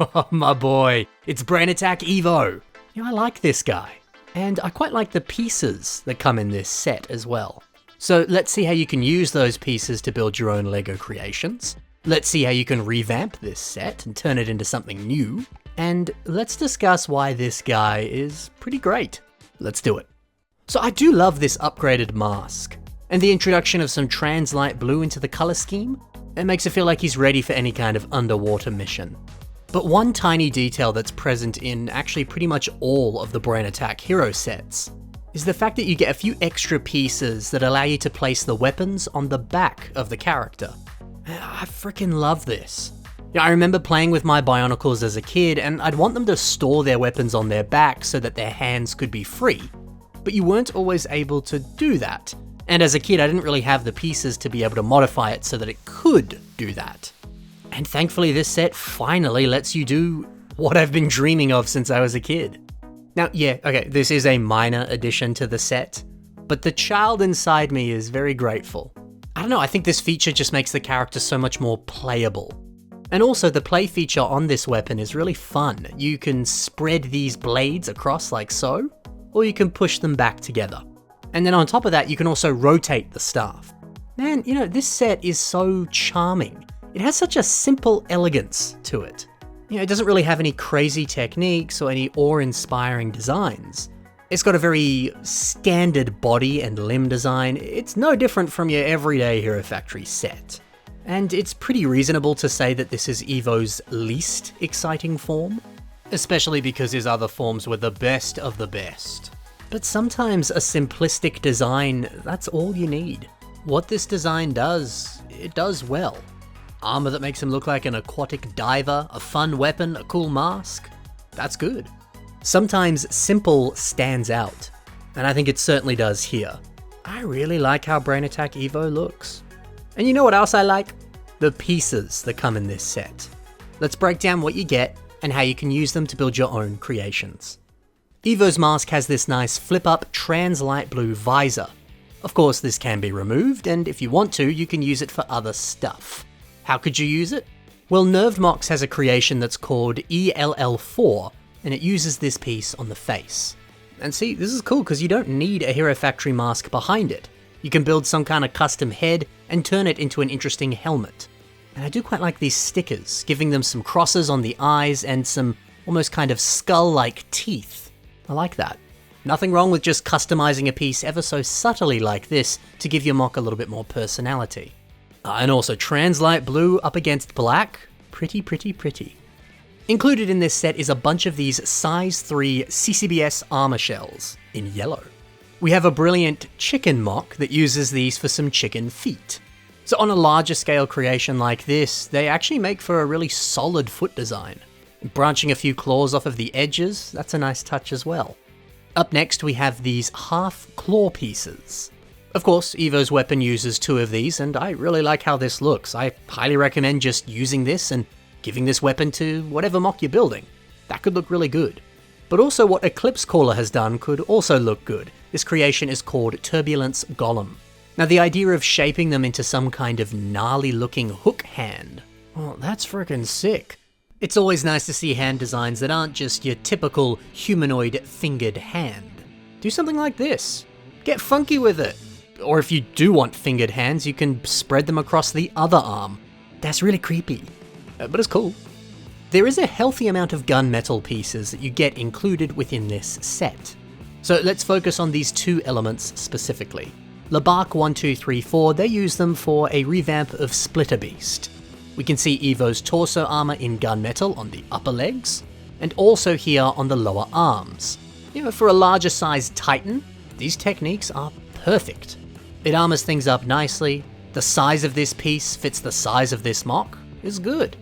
Oh my boy, it's Brain Attack Evo. I like this guy. And I quite like the pieces that come in this set as well. So let's see how you can use those pieces to build your own LEGO creations. Let's see how you can revamp this set and turn it into something new. And let's discuss why this guy is pretty great. Let's do it. So I do love this upgraded mask, and the introduction of some trans-light blue into the color scheme. It makes it feel like he's ready for any kind of underwater mission. But one tiny detail that's present in actually pretty much all of the Brain Attack hero sets is the fact that you get a few extra pieces that allow you to place the weapons on the back of the character. I freaking love this. I remember playing with my Bionicles as a kid, and I'd want them to store their weapons on their back so that their hands could be free. But you weren't always able to do that. And as a kid, I didn't really have the pieces to be able to modify it so that it could do that. And thankfully this set finally lets you do what I've been dreaming of since I was a kid. Now, yeah, okay, this is a minor addition to the set, but the child inside me is very grateful. I don't know, I think this feature just makes the character so much more playable. And also the play feature on this weapon is really fun. You can spread these blades across like so, or you can push them back together. And then on top of that, you can also rotate the staff. Man, this set is so charming. It has such a simple elegance to it. It doesn't really have any crazy techniques or any awe-inspiring designs. It's got a very standard body and limb design. It's no different from your everyday Hero Factory set. And it's pretty reasonable to say that this is Evo's least exciting form, especially because his other forms were the best of the best. But sometimes a simplistic design, that's all you need. What this design does, it does well. Armor that makes him look like an aquatic diver, a fun weapon, a cool mask, that's good. Sometimes simple stands out, and I think it certainly does here. I really like how Brain Attack Evo looks. And you know what else I like? The pieces that come in this set. Let's break down what you get and how you can use them to build your own creations. Evo's mask has this nice flip-up trans-light blue visor. Of course, this can be removed, and if you want to, you can use it for other stuff. How could you use it? Well, Nerved Mox has a creation that's called ELL4, and it uses this piece on the face. And see, this is cool because you don't need a Hero Factory mask behind it. You can build some kind of custom head and turn it into an interesting helmet. And I do quite like these stickers, giving them some crosses on the eyes and some almost kind of skull-like teeth. I like that. Nothing wrong with just customizing a piece ever so subtly like this to give your mock a little bit more personality. And also trans-light blue up against black, pretty. Included in this set is a bunch of these size 3 CCBS armor shells in yellow. We have a brilliant chicken mock that uses these for some chicken feet. So on a larger scale creation like this, they actually make for a really solid foot design. Branching a few claws off of the edges, that's a nice touch as well. Up next we have these half claw pieces. Of course, Evo's weapon uses 2 of these, and I really like how this looks. I highly recommend just using this and giving this weapon to whatever mock you're building. That could look really good. But also what Eclipse Caller has done could also look good. This creation is called Turbulence Golem. Now the idea of shaping them into some kind of gnarly looking hook hand, well, that's freaking sick. It's always nice to see hand designs that aren't just your typical humanoid fingered hand. Do something like this. Get funky with it. Or if you do want fingered hands, you can spread them across the other arm. That's really creepy, but it's cool. There is a healthy amount of gunmetal pieces that you get included within this set. So let's focus on these 2 elements specifically. Labark 1234, they use them for a revamp of Splitter Beast. We can see Evo's torso armor in gunmetal on the upper legs, and also here on the lower arms. For a larger sized Titan, these techniques are perfect. It armors things up nicely, the size of this piece fits the size of this mock, is good.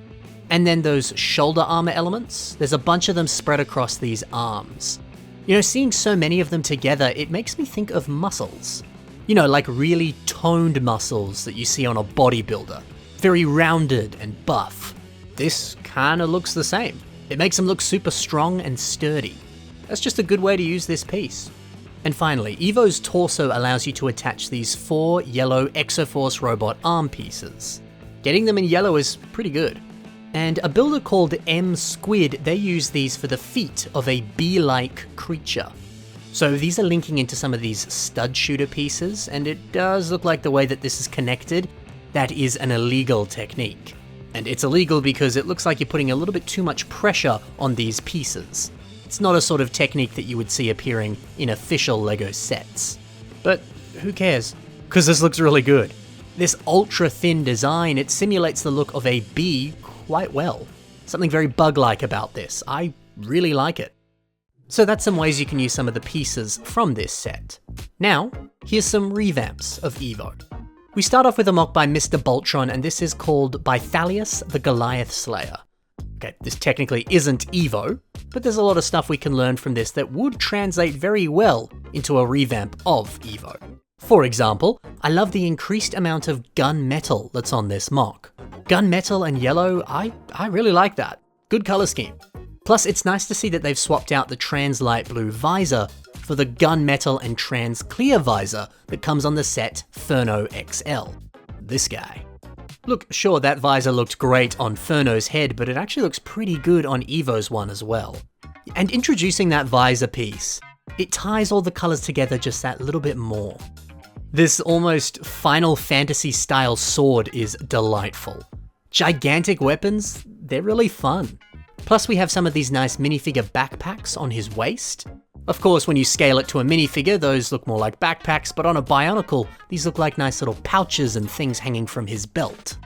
And then those shoulder armor elements, there's a bunch of them spread across these arms. Seeing so many of them together, it makes me think of muscles. Like really toned muscles that you see on a bodybuilder. Very rounded and buff. This kinda looks the same. It makes them look super strong and sturdy. That's just a good way to use this piece. And finally, Evo's torso allows you to attach these 4 yellow Exoforce robot arm pieces. Getting them in yellow is pretty good. And a builder called M Squid, they use these for the feet of a bee-like creature. So these are linking into some of these stud shooter pieces, and it does look like the way that this is connected, that is an illegal technique. And it's illegal because it looks like you're putting a little bit too much pressure on these pieces. It's not a sort of technique that you would see appearing in official LEGO sets. But who cares? Because this looks really good. This ultra-thin design, it simulates the look of a bee quite well. Something very bug-like about this. I really like it. So that's some ways you can use some of the pieces from this set. Now, here's some revamps of Evo. We start off with a mock by Mr. Boltron, and this is called By Thalius the Goliath Slayer. Okay, this technically isn't Evo, but there's a lot of stuff we can learn from this that would translate very well into a revamp of Evo. For example, I love the increased amount of gunmetal that's on this mock. Gunmetal and yellow, I really like that. Good color scheme. Plus, it's nice to see that they've swapped out the trans light blue visor for the gunmetal and trans clear visor that comes on the set Furno XL. This guy. Look, sure, that visor looked great on Furno's head, but it actually looks pretty good on Evo's one as well. And introducing that visor piece, it ties all the colors together just that little bit more. This almost Final Fantasy style sword is delightful. Gigantic weapons, they're really fun. Plus we have some of these nice minifigure backpacks on his waist. Of course, when you scale it to a minifigure, those look more like backpacks, but on a Bionicle, these look like nice little pouches and things hanging from his belt.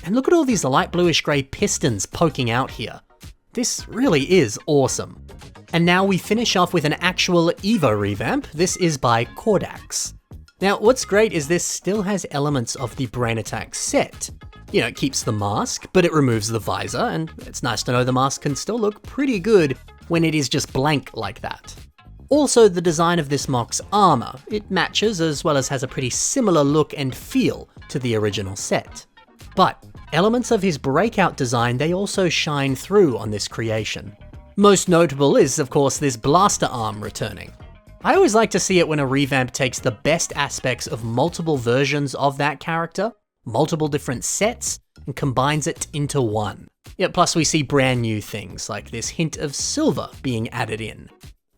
And look at all these light bluish grey pistons poking out here. This really is awesome. And now we finish off with an actual Evo revamp. This is by Kordax. Now, what's great is this still has elements of the Brain Attack set. You know, it keeps the mask, but it removes the visor, and it's nice to know the mask can still look pretty good when it is just blank like that. Also, the design of this mock's armor, it matches as well as has a pretty similar look and feel to the original set. But elements of his breakout design, they also shine through on this creation. Most notable is, of course, this blaster arm returning. I always like to see it when a revamp takes the best aspects of multiple versions of that character, multiple different sets, and combines it into one. Yeah, plus we see brand new things, like this hint of silver being added in,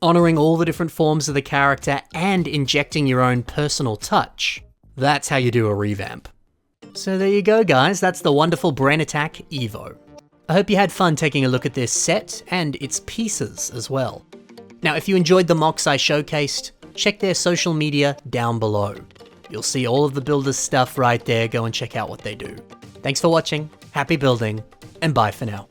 honouring all the different forms of the character and injecting your own personal touch. That's how you do a revamp. So there you go guys, that's the wonderful Brain Attack Evo. I hope you had fun taking a look at this set and its pieces as well. Now if you enjoyed the mocks I showcased, check their social media down below. You'll see all of the builders stuff right there, go and check out what they do. Thanks for watching, happy building, and bye for now.